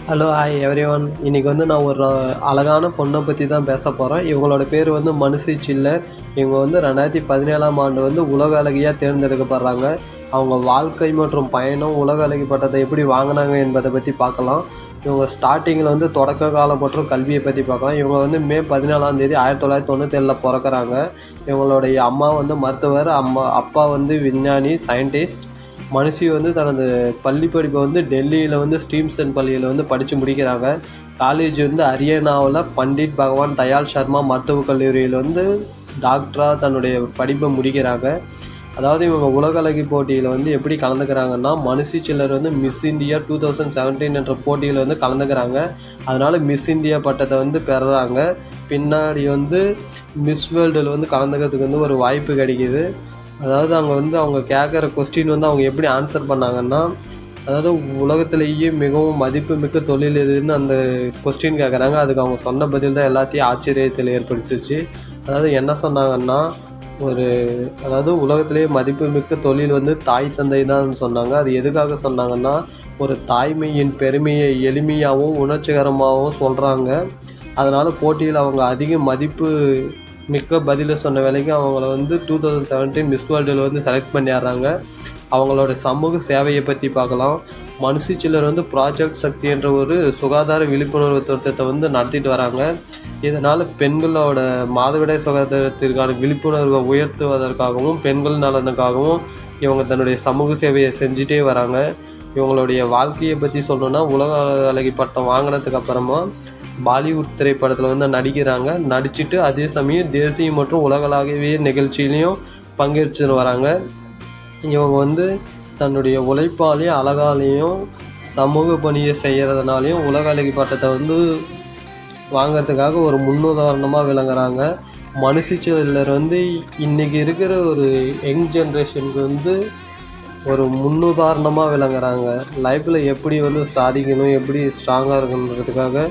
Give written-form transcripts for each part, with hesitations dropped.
Hello hi everyone. இன்றைக்கி வந்து நான் ஒரு அழகான பொண்ணை பற்றி தான் பேச போகிறேன். இவங்களோட பேர் வந்து மனுஷி சில்லர். இவங்க வந்து 2017ஆம் ஆண்டு வந்து உலக அழகியாக தேர்ந்தெடுக்கப்படுறாங்க. அவங்க வாழ்க்கை மற்றும் பயணம் உலக அழகி பட்டத்தை எப்படி வாங்கினாங்க என்பதை பற்றி பார்க்கலாம். இவங்க ஸ்டார்டிங்கில் வந்து தொடக்க காலம் மற்றும் கல்வியை பற்றி பார்க்கலாம். இவங்க வந்து மே 14ஆம் தேதி 1997 பிறக்கிறாங்க. இவங்களுடைய அம்மா வந்து மருத்துவர், அப்பா வந்து விஞ்ஞானி சயின்டிஸ்ட். மனுஷி வந்து தனது பள்ளி படிப்பை வந்து டெல்லியில் வந்து ஸ்டீம்சன் பள்ளியில் வந்து படித்து முடிக்கிறாங்க. காலேஜ் வந்து ஹரியானாவில் பண்டிட் பகவான் தயாள் சர்மா மருத்துவக் கல்லூரியில் வந்து டாக்டராக தன்னுடைய படிப்பை முடிக்கிறாங்க. அதாவது இவங்க உலக அழகி போட்டியில் வந்து எப்படி கலந்துக்கிறாங்கன்னா, மனுஷி சில்லர் வந்து மிஸ் இந்தியா 2017 என்ற போட்டியில் வந்து கலந்துக்கிறாங்க. அதனால் மிஸ் இந்தியா பட்டத்தை வந்து பெறுறாங்க. பின்னாடி வந்து மிஸ் வேர்ல்டில் வந்து கலந்துக்கிறதுக்கு வந்து ஒரு வாய்ப்பு கிடைக்கிது. அதாவது அங்கே வந்து அவங்க கேட்குற கொஸ்டின் வந்து அவங்க எப்படி ஆன்சர் பண்ணாங்கன்னா, அதாவது உலகத்திலேயே மிகவும் மதிப்புமிக்க தொழில் எதுன்னு அந்த கொஸ்டின் கேட்குறாங்க. அதுக்கு அவங்க சொன்ன பதில் தான் எல்லாத்தையும் ஆச்சரியத்தில் ஏற்படுத்துச்சு. அதாவது என்ன சொன்னாங்கன்னா, அதாவது உலகத்திலேயே மதிப்புமிக்க தொழில் வந்து தாய் தந்தை தான் சொன்னாங்க. அது எதுக்காக சொன்னாங்கன்னா, ஒரு தாய்மையின் பெருமையை எளிமையாகவும் உணர்ச்சிகரமாகவும் சொல்கிறாங்க. அதனால் போட்டியில் அவங்க அதிக மதிப்பு மிக்க பதிலை சொன்ன வேலைக்கு அவங்கள வந்து 2017 மிஸ் வேர்ல்டில் வந்து செலக்ட் பண்ணிடுறாங்க. அவங்களோட சமூக சேவையை பற்றி பார்க்கலாம். மனுஷி சில்லர் வந்து ப்ராஜெக்ட் சக்தி என்ற ஒரு சுகாதார விழிப்புணர்வு திட்டத்தை வந்து நடத்திட்டு வராங்க. இதனால் பெண்களோட மாதவிடாய் சுகாதாரத்திற்கான விழிப்புணர்வை உயர்த்துவதற்காகவும் பெண்கள் நலனுக்காகவும் இவங்க தன்னுடைய சமூக சேவையை செஞ்சுட்டே வராங்க. இவங்களுடைய வாழ்க்கையை பற்றி சொல்லணுன்னா, உலக அழகி பட்டம் வாங்கினதுக்கு அப்புறமா பாலிவுட் திரைப்படத்தில் வந்து நடிக்கிறாங்க. நடிச்சுட்டு அதே சமயம் தேசிய மற்றும் உலகளாவிய நிகழ்ச்சியிலையும் பங்கேற்று வராங்க. இவங்க வந்து தன்னுடைய உழைப்பாலையும் அழகாலையும் சமூக பணியை செய்கிறதுனாலையும் உலக அழகி பட்டத்தை வந்து வாங்கிறதுக்காக ஒரு முன்னுதாரணமாக விளங்குறாங்க. மனுஷி சில்லர் வந்து இன்றைக்கி இருக்கிற ஒரு யங் ஜென்ரேஷனுக்கு வந்து ஒரு முன்னுதாரணமாக விளங்குறாங்க. லைஃப்பில் எப்படி வந்து சாதிக்கணும், எப்படி ஸ்ட்ராங்காக இருக்கணுன்றதுக்காக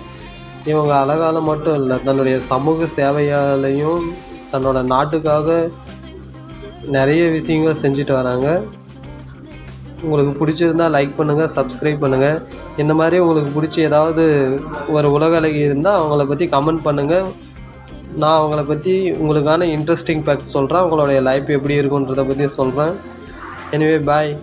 இவங்க அழகால் மட்டும் இல்லை, தன்னுடைய சமூக சேவையாலையும் தன்னோட நாட்டுக்காக நிறைய விஷயங்கள் செஞ்சுட்டு வராங்க. உங்களுக்கு பிடிச்சிருந்தால் லைக் பண்ணுங்கள், சப்ஸ்கிரைப் பண்ணுங்கள். இந்த மாதிரி உங்களுக்கு பிடிச்சி ஏதாவது ஒரு உலக அழகி இருந்தால் அவங்கள பற்றி கமெண்ட் பண்ணுங்கள். நான் அவங்கள பற்றி உங்களுக்கான இன்ட்ரெஸ்டிங் ஃபேக்ட் சொல்கிறேன். அவங்களுடைய லைஃப் எப்படி இருக்குன்றதை பற்றி சொல்கிறேன். எனிவே பாய்.